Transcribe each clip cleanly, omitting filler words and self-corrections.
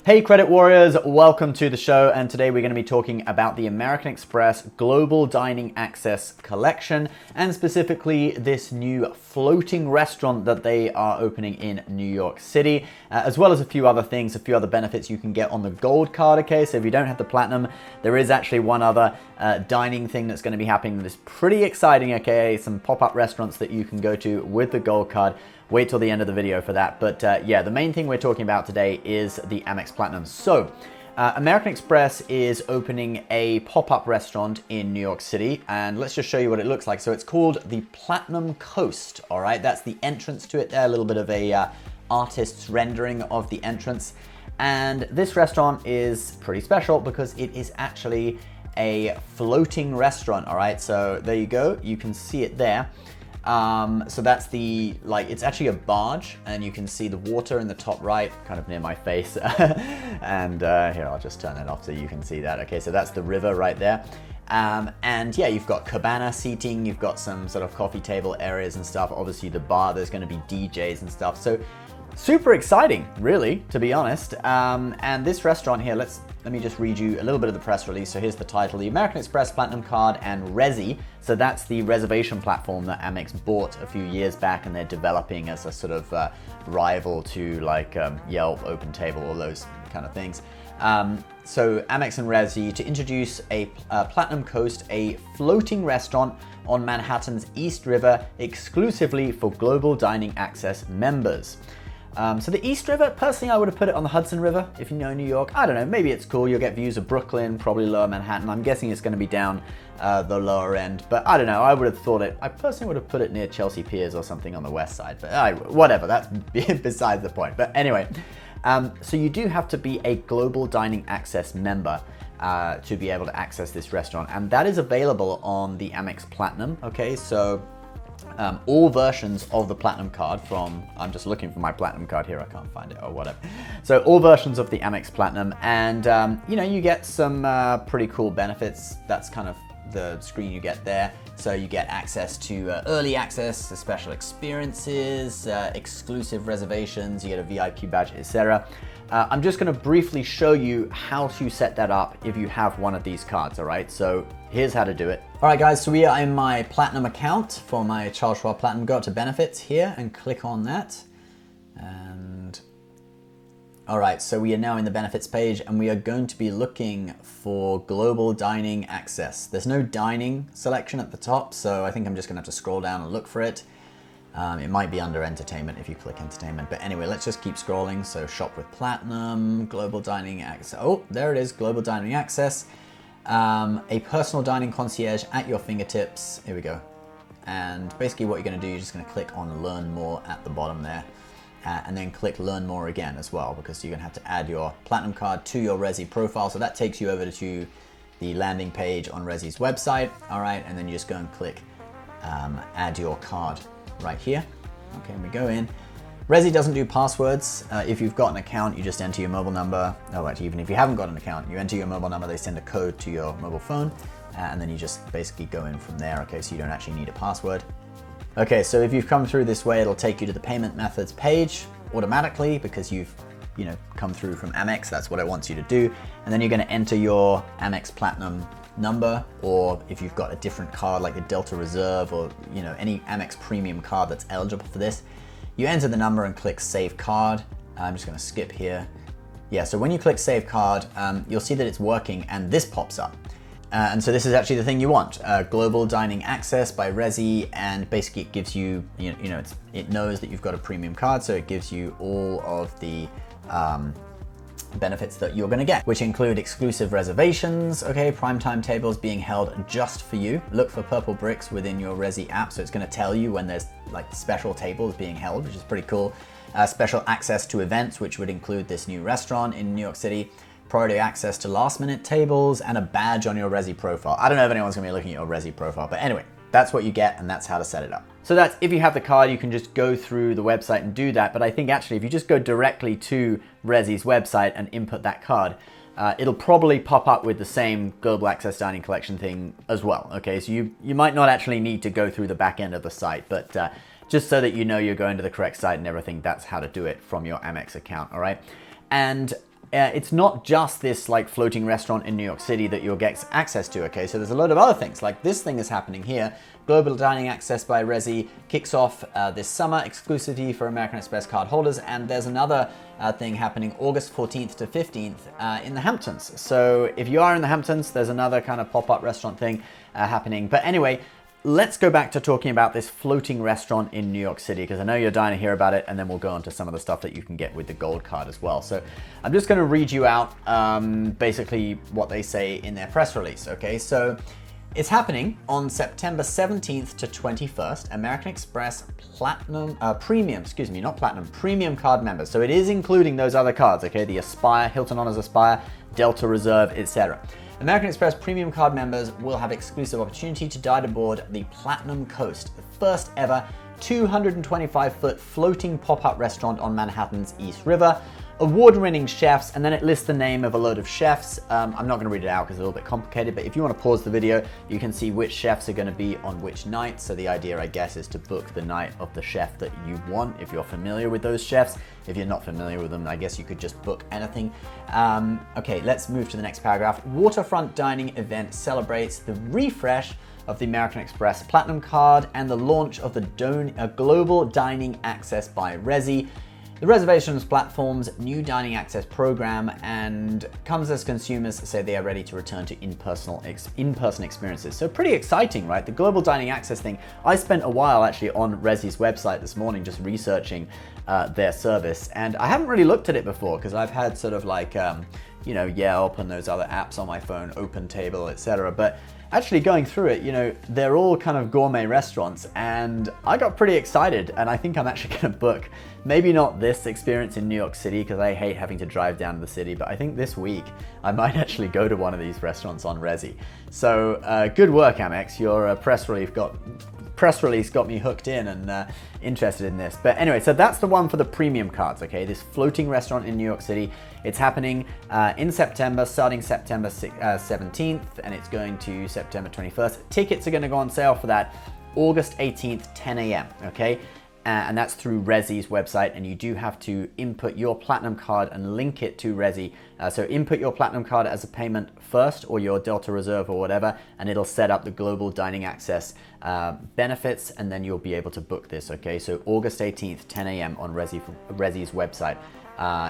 Hey Credit Warriors, welcome to the show, and today we're going to be talking about the American Express Global Dining Access Collection, and specifically this new floating restaurant that they are opening in New York City, as well as a few other things, a few other benefits you can get on the Gold card, okay? So if you don't have the Platinum, there is actually one other dining thing that's going to be happening that is pretty exciting, okay? Some pop-up restaurants that you can go to with the Gold card. Wait till the end of the video for that. But yeah, the main thing we're talking about today is the Amex Platinum. So American Express is opening a pop-up restaurant in New York City, and let's just show you what it looks like. So it's called the Platinum Coast, all right? That's the entrance to it there, a little bit of a artist's rendering of the entrance. And this restaurant is pretty special because it is actually a floating restaurant, all right? So there you go, you can see it there. So that's the, it's actually a barge, and you can see the water in the top right, kind of near my face. And here, I'll just turn it off so you can see that. Okay, so that's the river right there. And yeah, you've got cabana seating, you've got some sort of coffee table areas and stuff. Obviously the bar, there's going to be DJs and stuff. So super exciting, really, to be honest. And this restaurant here, let me just read you a little bit of the press release. So here's the title: the American Express Platinum Card and Resi. So that's the reservation platform that Amex bought a few years back, and they're developing as a sort of rival to Yelp, OpenTable, all those kind of things. So Amex and Resi to introduce a Platinum Coast, a floating restaurant on Manhattan's East River exclusively for Global Dining Access members. So the East River, personally, I would have put it on the Hudson River, if you know New York. I don't know, maybe it's cool. You'll get views of Brooklyn, probably lower Manhattan. I'm guessing it's going to be down the lower end, but I don't know. I personally would have put it near Chelsea Piers or something on the west side, but whatever, that's besides the point. But anyway, so you do have to be a Global Dining Access member to be able to access this restaurant, and that is available on the Amex Platinum, okay? So all versions of the Platinum card I'm just looking for my Platinum card here, I can't find it or whatever. So all versions of the Amex Platinum, and you get some pretty cool benefits. That's kind of the screen you get there. So you get access to early access to special experiences, exclusive reservations, you get a VIP badge, etc. I'm just going to briefly show you how to set that up if you have one of these cards, all right? So here's how to do it. All right, guys, so we are in my Platinum account for my Charles Schwab Platinum. Go up to Benefits here and click on that. And all right, so we are now in the Benefits page, and we are going to be looking for Global Dining Access. There's no dining selection at the top, so I think I'm just going to have to scroll down and look for it. It might be under Entertainment if you click Entertainment, but anyway, let's just keep scrolling. So Shop with Platinum, Global Dining Access. Oh, there it is, Global Dining Access. A personal dining concierge at your fingertips. Here we go. And basically what you're going to do, you're just going to click on Learn More at the bottom there, and then click Learn More again as well, because you're going to have to add your Platinum card to your Resi profile. So that takes you over to the landing page on Resi's website. All right, and then you just go and click Add Your Card right here. Okay, and we go in. Resi doesn't do passwords. If you've got an account, you just enter your mobile number. Oh, actually, even if you haven't got an account, you enter your mobile number, they send a code to your mobile phone, and then you just basically go in from there, okay? So you don't actually need a password. Okay, so if you've come through this way, it'll take you to the payment methods page automatically because you've come through from Amex. That's what it wants you to do. And then you're gonna enter your Amex Platinum number, or if you've got a different card like the Delta Reserve or any Amex Premium card that's eligible for this, you enter the number and click Save Card. I'm just going to skip here. Yeah, so when you click Save Card, you'll see that it's working, and this pops up. And so this is actually the thing you want: Global Dining Access by Resi, and basically it gives you, it knows that you've got a premium card, so it gives you all of the benefits that you're going to get, which include exclusive reservations, okay, primetime tables being held just for you. Look for purple bricks within your Resi app, so it's going to tell you when there's special tables being held, which is pretty cool. Special access to events, which would include this new restaurant in New York City, priority access to last minute tables, and a badge on your Resi profile. I don't know if anyone's going to be looking at your Resi profile, but anyway, that's what you get, and that's how to set it up. So that's, if you have the card, you can just go through the website and do that. But I think actually if you just go directly to Resi's website and input that card, it'll probably pop up with the same Global Access Dining Collection thing as well. Okay, so you might not actually need to go through the back end of the site, but just so that you know you're going to the correct site and everything, that's how to do it from your Amex account, all right? And it's not just this like floating restaurant in New York City that you'll get access to, okay? So there's a load of other things, like this thing is happening here. Global Dining Access by Resy kicks off this summer, exclusively for American Express card holders, and there's another thing happening August 14th to 15th in the Hamptons. So if you are in the Hamptons, there's another kind of pop-up restaurant thing happening. But anyway, let's go back to talking about this floating restaurant in New York City, because I know you're dying to hear about it, and then we'll go on to some of the stuff that you can get with the gold card as well. So I'm just going to read you out basically what they say in their press release, okay? So it's happening on September 17th to 21st, American Express Premium card members. So it is including those other cards, okay? The Aspire, Hilton Honors Aspire, Delta Reserve, etc. American Express Premium card members will have exclusive opportunity to dine aboard the Platinum Coast, the first ever 225-foot floating pop-up restaurant on Manhattan's East River. Award-winning chefs, and then it lists the name of a load of chefs. I'm not going to read it out because it's a little bit complicated, but if you want to pause the video, you can see which chefs are going to be on which night. So the idea, I guess, is to book the night of the chef that you want if you're familiar with those chefs. If you're not familiar with them, I guess you could just book anything. Okay, let's move to the next paragraph. Waterfront dining event celebrates the refresh of the American Express Platinum Card and the launch of the Global Dining Access by Resy, the reservations platform's new dining access program, and comes as consumers say they are ready to return to in-person experiences. So pretty exciting, right? The global dining access thing. I spent a while actually on Resy's website this morning just researching their service, and I haven't really looked at it before because I've had sort of like you know, Yelp and those other apps on my phone, Open Table, etc. But actually going through it, you know, they're all kind of gourmet restaurants, and I got pretty excited, and I think I'm actually going to book, maybe not this experience in New York City because I hate having to drive down to the city, but I think this week I might actually go to one of these restaurants on Resy. So good work, Amex. Your press release got me hooked in and interested in this. But anyway, so that's the one for the premium cards, okay? This floating restaurant in New York City. It's happening in September, starting September 17th, and it's going to September 21st. Tickets are going to go on sale for that August 18th, 10 a.m., okay? And that's through Resy's website, and you do have to input your Platinum card and link it to Resy. So input your Platinum card as a payment first, or your Delta Reserve or whatever, and it'll set up the global dining access benefits, and then you'll be able to book this, okay? So August 18th, 10 a.m. on Resy's website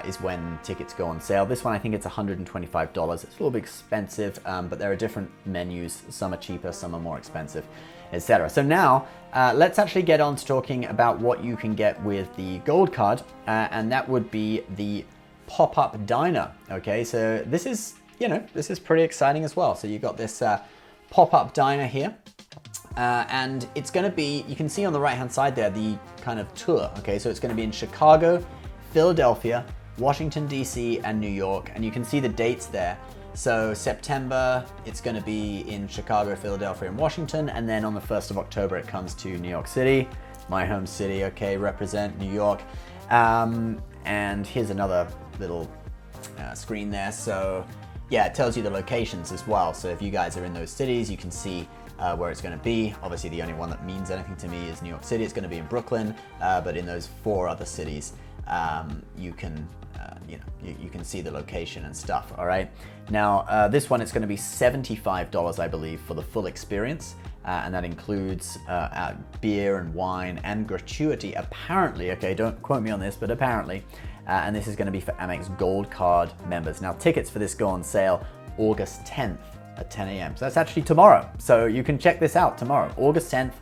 is when tickets go on sale. This one, I think it's $125. It's a little bit expensive, but there are different menus. Some are cheaper, some are more expensive, etc. So now let's actually get on to talking about what you can get with the gold card, and that would be the pop-up diner. Okay, so this is, you know, this is pretty exciting as well. So you've got this pop-up diner here, and it's going to be, you can see on the right-hand side there, the kind of tour. Okay, so it's going to be in Chicago, Philadelphia, Washington, D.C., and New York, and you can see the dates there. So September, it's going to be in Chicago, Philadelphia, and Washington, and then on the 1st of October, it comes to New York City, my home city, okay, represent New York. And here's another little screen there. So yeah, it tells you the locations as well. So if you guys are in those cities, you can see where it's going to be. Obviously, the only one that means anything to me is New York City. It's going to be in Brooklyn, but in those 4 other cities, you can you can see the location and stuff. All right. Now this one, it's going to be $75, I believe, for the full experience, and that includes beer and wine and gratuity. Apparently, okay, don't quote me on this, but apparently, and this is going to be for Amex Gold Card members. Now tickets for this go on sale August 10th at 10 a.m. So that's actually tomorrow. So you can check this out tomorrow, August 10th.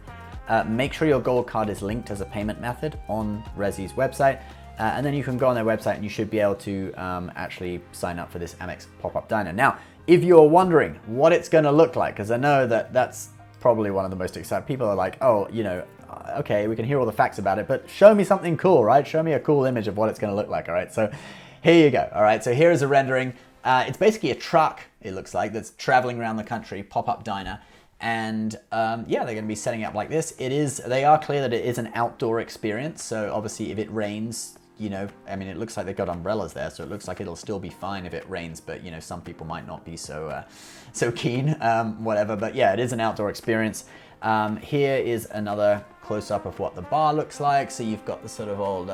Make sure your gold card is linked as a payment method on Resy's website. And then you can go on their website and you should be able to actually sign up for this Amex pop-up diner. Now, if you're wondering what it's going to look like, because I know that that's probably one of the most exciting. People are like, oh, you know, okay, we can hear all the facts about it, but show me something cool, right? Show me a cool image of what it's going to look like, all right? So here you go, all right? So here is a rendering. It's basically a truck, it looks like, that's traveling around the country, pop-up diner. And yeah, they're going to be setting up like this. They are clear that it is an outdoor experience. So obviously if it rains, you know, I mean, it looks like they've got umbrellas there, so it looks like it'll still be fine if it rains, but you know, some people might not be so keen, whatever. But yeah, it is an outdoor experience. Here is another close-up of what the bar looks like. So you've got the sort of old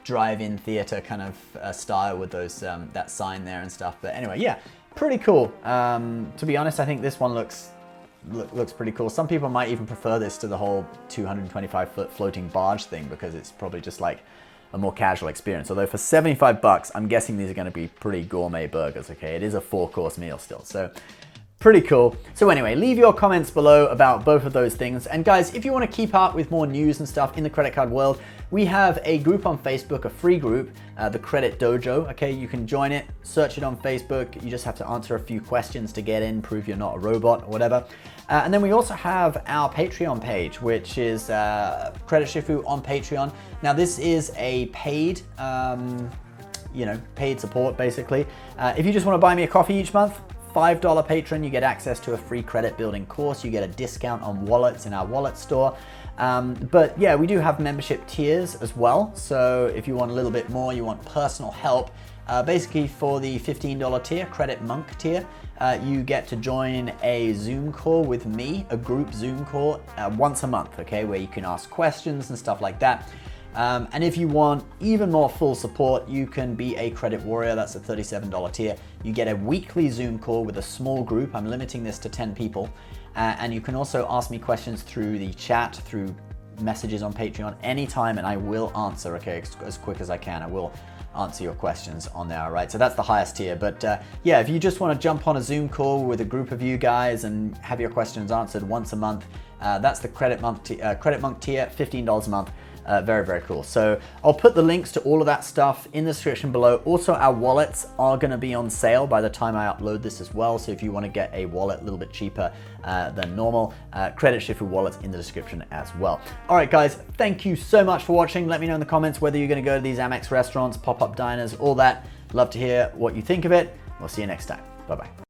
drive-in theater kind of style with those that sign there and stuff. But anyway, yeah, pretty cool. To be honest, I think this one looks pretty cool. Some people might even prefer this to the whole 225-foot floating barge thing because it's probably just like a more casual experience. Although for 75 bucks, I'm guessing these are going to be pretty gourmet burgers, okay? It is a 4-course meal still, so pretty cool. So anyway, leave your comments below about both of those things. And guys, if you want to keep up with more news and stuff in the credit card world, we have a group on Facebook, a free group, the Credit Dojo, okay? You can join it, search it on Facebook. You just have to answer a few questions to get in, prove you're not a robot or whatever. And then we also have our Patreon page, which is Credit Shifu on Patreon. Now this is a paid, paid support basically. If you just want to buy me a coffee each month, $5 patron, you get access to a free credit building course. You get a discount on wallets in our wallet store. But yeah, we do have membership tiers as well. So if you want a little bit more, you want personal help, basically for the $15 tier, Credit Monk tier, you get to join a Zoom call with me, a group Zoom call once a month, okay, where you can ask questions and stuff like that. And if you want even more full support, you can be a credit warrior. That's a $37 tier. You get a weekly Zoom call with a small group. I'm limiting this to 10 people. And you can also ask me questions through the chat, through messages on Patreon anytime, and I will answer, okay, as quick as I can. I will answer your questions on there, all right? So that's the highest tier. But yeah, if you just want to jump on a Zoom call with a group of you guys and have your questions answered once a month, that's the Credit Monk tier, $15 a month. Very, very cool. So I'll put the links to all of that stuff in the description below. Also, our wallets are going to be on sale by the time I upload this as well. So if you want to get a wallet a little bit cheaper than normal, Credit Shifu wallets in the description as well. All right, guys, thank you so much for watching. Let me know in the comments whether you're going to go to these Amex restaurants, pop-up diners, all that. Love to hear what you think of it. We'll see you next time. Bye-bye.